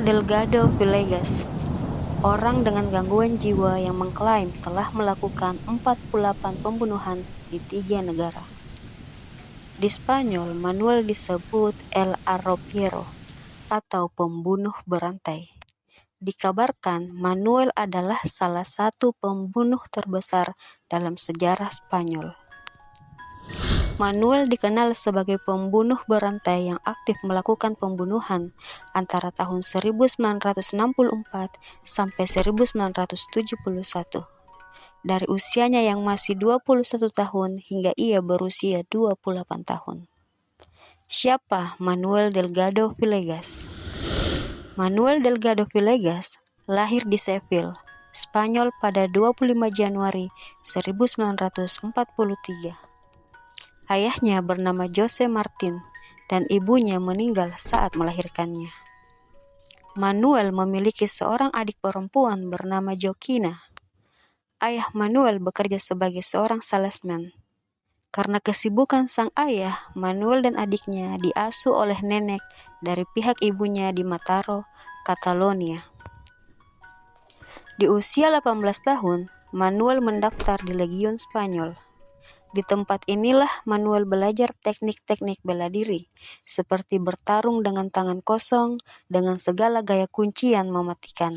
Delgado Villegas, orang dengan gangguan jiwa yang mengklaim telah melakukan 48 pembunuhan di 3 negara. Di Spanyol, Manuel disebut El Arropiero atau pembunuh berantai. Dikabarkan Manuel adalah salah satu pembunuh terbesar dalam sejarah Spanyol. Manuel dikenal sebagai pembunuh berantai yang aktif melakukan pembunuhan antara tahun 1964 sampai 1971. Dari usianya yang masih 21 tahun hingga ia berusia 28 tahun. Siapa Manuel Delgado Villegas? Manuel Delgado Villegas lahir di Seville, Spanyol pada 25 Januari 1943. Ayahnya bernama Jose Martin dan ibunya meninggal saat melahirkannya. Manuel memiliki seorang adik perempuan bernama Joaquina. Ayah Manuel bekerja sebagai seorang salesman. Karena kesibukan sang ayah, Manuel dan adiknya diasuh oleh nenek dari pihak ibunya di Mataró, Catalonia. Di usia 18 tahun, Manuel mendaftar di Legion Spanyol. Di tempat inilah Manuel belajar teknik-teknik bela diri, seperti bertarung dengan tangan kosong dengan segala gaya kuncian mematikan.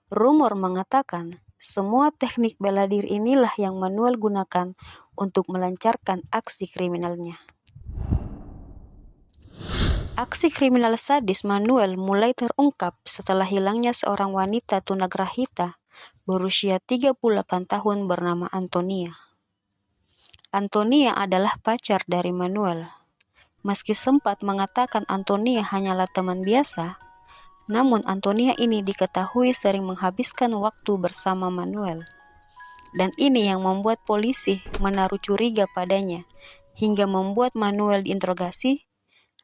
Rumor mengatakan, semua teknik bela diri inilah yang Manuel gunakan untuk melancarkan aksi kriminalnya. Aksi kriminal sadis Manuel mulai terungkap setelah hilangnya seorang wanita tunagrahita berusia 38 tahun bernama Antonia. Antonia adalah pacar dari Manuel. Meski sempat mengatakan Antonia hanyalah teman biasa, namun Antonia ini diketahui sering menghabiskan waktu bersama Manuel. Dan ini yang membuat polisi menaruh curiga padanya, hingga membuat Manuel diinterogasi.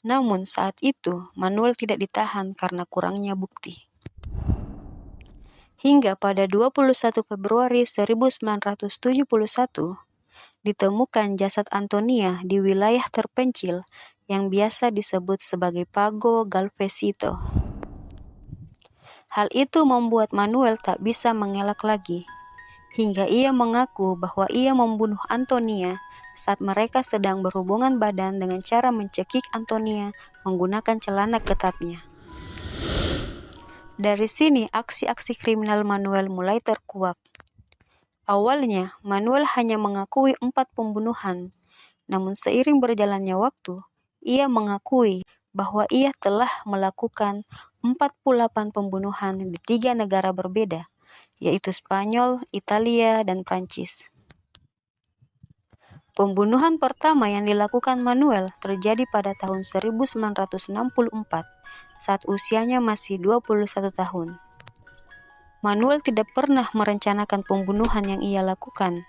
Namun saat itu Manuel tidak ditahan karena kurangnya bukti. Hingga pada 21 Februari 1971, ditemukan jasad Antonia di wilayah terpencil yang biasa disebut sebagai Pago Galvesito. Hal itu membuat Manuel tak bisa mengelak lagi, hingga ia mengaku bahwa ia membunuh Antonia saat mereka sedang berhubungan badan dengan cara mencekik Antonia menggunakan celana ketatnya. Dari sini aksi-aksi kriminal Manuel mulai terkuak. Awalnya, Manuel hanya mengakui 4 pembunuhan, namun seiring berjalannya waktu, ia mengakui bahwa ia telah melakukan 48 pembunuhan di 3 negara berbeda, yaitu Spanyol, Italia, dan Prancis. Pembunuhan pertama yang dilakukan Manuel terjadi pada tahun 1964, saat usianya masih 21 tahun. Manuel tidak pernah merencanakan pembunuhan yang ia lakukan.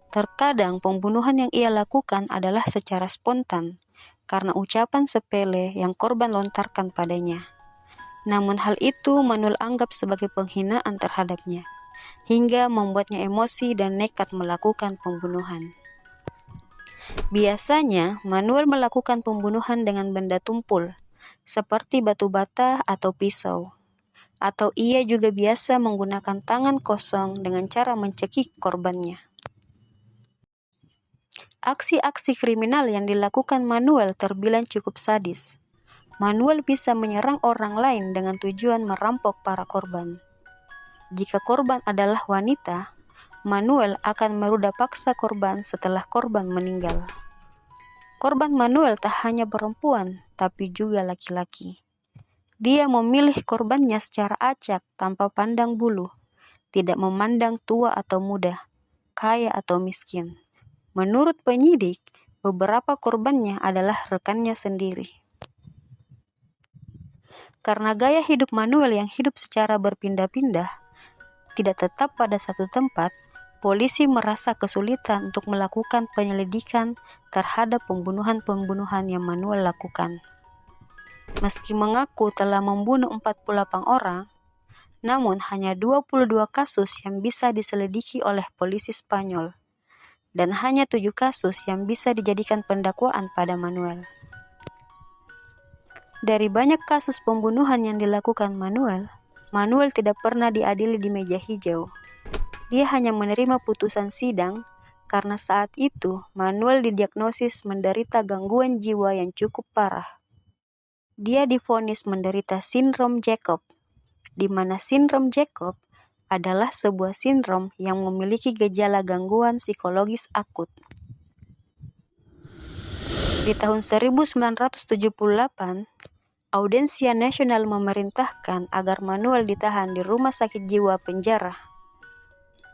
Terkadang pembunuhan yang ia lakukan adalah secara spontan, karena ucapan sepele yang korban lontarkan padanya. Namun hal itu Manuel anggap sebagai penghinaan terhadapnya, hingga membuatnya emosi dan nekat melakukan pembunuhan. Biasanya, Manuel melakukan pembunuhan dengan benda tumpul, seperti batu bata atau pisau. Atau ia juga biasa menggunakan tangan kosong dengan cara mencekik korbannya. Aksi-aksi kriminal yang dilakukan Manuel terbilang cukup sadis. Manuel bisa menyerang orang lain dengan tujuan merampok para korban. Jika korban adalah wanita, Manuel akan meruda paksa korban setelah korban meninggal. Korban Manuel tak hanya perempuan, tapi juga laki-laki. Dia memilih korbannya secara acak tanpa pandang bulu, tidak memandang tua atau muda, kaya atau miskin. Menurut penyidik, beberapa korbannya adalah rekannya sendiri. Karena gaya hidup Manuel yang hidup secara berpindah-pindah, tidak tetap pada satu tempat, polisi merasa kesulitan untuk melakukan penyelidikan terhadap pembunuhan-pembunuhan yang Manuel lakukan. Meski mengaku telah membunuh 48 orang, namun hanya 22 kasus yang bisa diselidiki oleh polisi Spanyol, dan hanya 7 kasus yang bisa dijadikan pendakwaan pada Manuel. Dari banyak kasus pembunuhan yang dilakukan Manuel tidak pernah diadili di meja hijau. Dia hanya menerima putusan sidang karena saat itu Manuel didiagnosis menderita gangguan jiwa yang cukup parah. Dia divonis menderita sindrom Jacob, di mana sindrom Jacob adalah sebuah sindrom yang memiliki gejala gangguan psikologis akut. Di tahun 1978, Audensia Nasional memerintahkan agar Manuel ditahan di rumah sakit jiwa penjara.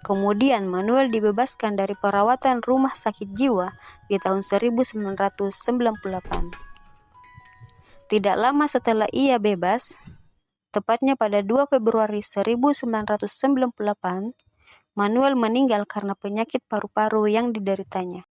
Kemudian Manuel dibebaskan dari perawatan rumah sakit jiwa di tahun 1998. Tidak lama setelah ia bebas, tepatnya pada 2 Februari 1998, Manuel meninggal karena penyakit paru-paru yang dideritanya.